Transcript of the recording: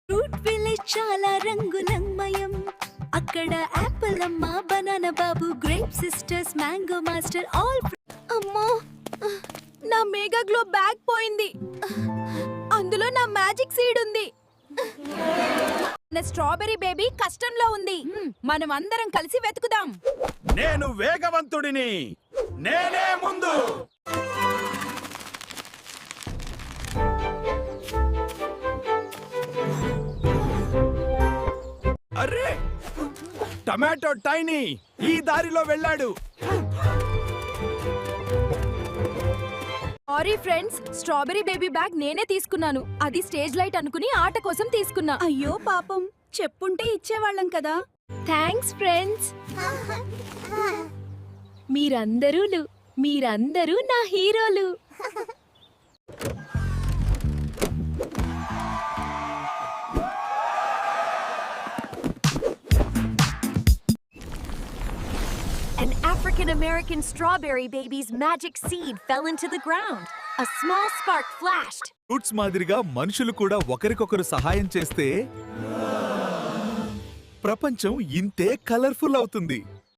Fruit village చాలా రంగులంమయం. అక్కడ apple అమ్మ, బనానా బాబు, grape sisters, mango master all. అమ్మో, నా మెగా గ్లో బ్యాగ్ పోయింది. అందులో నా మ్యాజిక్ సీడ్ ఉంది. నా స్ట్రాబెరీ బేబీ కష్టంలో ఉంది. మనం అందరం కలిసి వెతుకుదాం. నేను వేగవంతుడిని, నేనే ముందు. అరే, టమాటో టైనీ ఈ దారిలో వెళ్ళాడు. Sorry friends, strawberry baby bag నేనే తీసుకున్నాను. అది స్టేజ్ లైట్ అనుకుని ఆట కోసం తీసుకున్నా. అయ్యో పాపం, చెప్పుంటే ఇచ్చేవాళ్ళం కదా. Thanks friends. మీరందరూ నా హీరోలు. An African-American strawberry baby's magic seed fell into the ground. A small spark flashed. Fruits మాదిరిగా మనుషులు కూడా ఒకరికొకరు సహాయం చేస్తే ప్రపంచం ఇంతే కలర్ఫుల్ అవుతుంది.